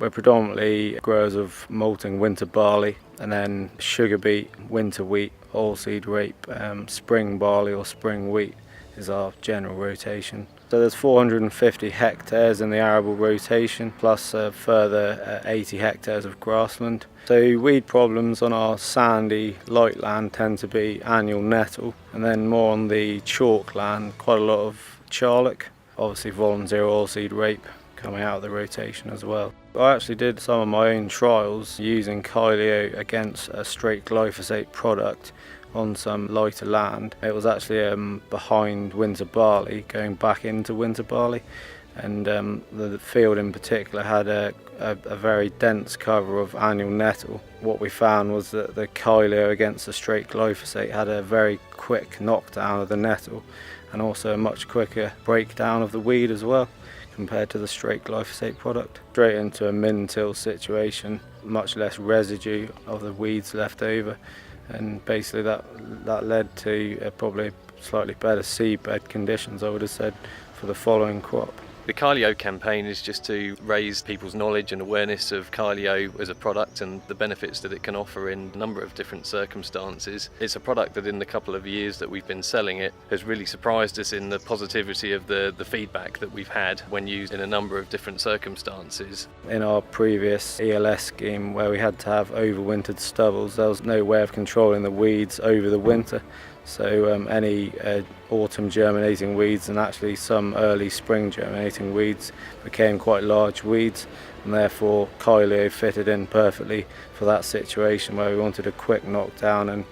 We're predominantly growers of malting winter barley, and then sugar beet, winter wheat, oilseed rape, spring barley or spring wheat is our general rotation. So there's 450 hectares in the arable rotation, plus a further 80 hectares of grassland. So weed problems on our sandy, light land tend to be annual nettle, and then more on the chalk land, quite a lot of charlock, obviously volunteer oilseed rape coming out of the rotation as well. I actually did some of my own trials using Kyleo against a straight glyphosate product on some lighter land. It was actually behind winter barley, going back into winter barley, and the field in particular had a very dense cover of annual nettle. What we found was that the Kyleo against the straight glyphosate had a very quick knockdown of the nettle, and also a much quicker breakdown of the weed as well, compared to the straight glyphosate product. Straight into a min-till situation, much less residue of the weeds left over, and basically that led to probably slightly better seedbed conditions, I would have said, for the following crop. The Kyleo campaign is just to raise people's knowledge and awareness of Kyleo as a product and the benefits that it can offer in a number of different circumstances. It's a product that in the couple of years that we've been selling it has really surprised us in the positivity of the feedback that we've had when used in a number of different circumstances. In our previous ELS scheme, where we had to have overwintered stubbles, there was no way of controlling the weeds over the winter. So any autumn germinating weeds and actually some early spring germinating weeds became quite large weeds, and therefore Kyleo fitted in perfectly for that situation where we wanted a quick knockdown and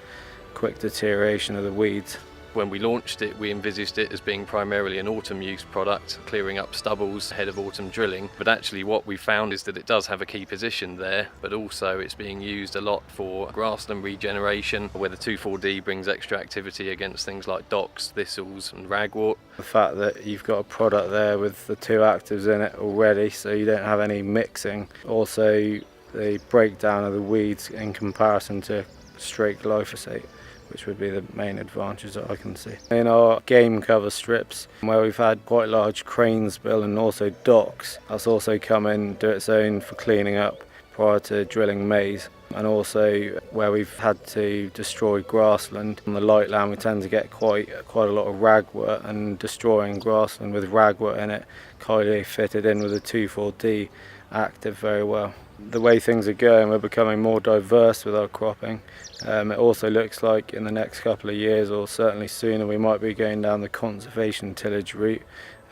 quick deterioration of the weeds. When we launched it, we envisaged it as being primarily an autumn use product, clearing up stubbles ahead of autumn drilling. But actually what we found is that it does have a key position there, but also it's being used a lot for grassland regeneration, where the 2,4-D brings extra activity against things like docks, thistles and ragwort. The fact that you've got a product there with the two actives in it already, so you don't have any mixing. Also the breakdown of the weeds in comparison to straight glyphosate, which would be the main advantage that I can see. In our game cover strips, where we've had quite large cranes bill and also docks, that's also come in, do its own for cleaning up prior to drilling maize. And also where we've had to destroy grassland. On the light land we tend to get quite a lot of ragwort, and destroying grassland with ragwort in it, Kyleo fitted in with a 2,4-D active very well. The way things are going, we're becoming more diverse with our cropping. It also looks like in the next couple of years, or certainly sooner, we might be going down the conservation tillage route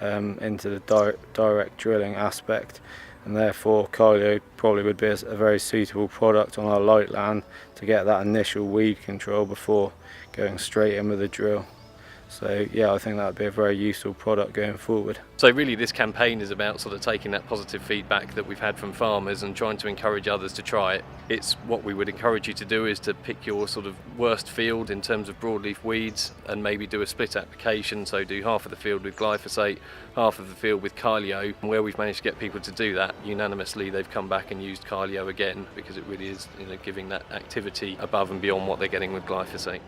into the direct drilling aspect, and therefore Kyleo probably would be a very suitable product on our light land to get that initial weed control before going straight in with the drill. So yeah, I think that would be a very useful product going forward. So really this campaign is about sort of taking that positive feedback that we've had from farmers and trying to encourage others to try it. It's what we would encourage you to do is to pick your sort of worst field in terms of broadleaf weeds and maybe do a split application, so do half of the field with glyphosate, half of the field with Kyleo. And where we've managed to get people to do that, unanimously they've come back and used Kyleo again, because it really is, giving that activity above and beyond what they're getting with glyphosate.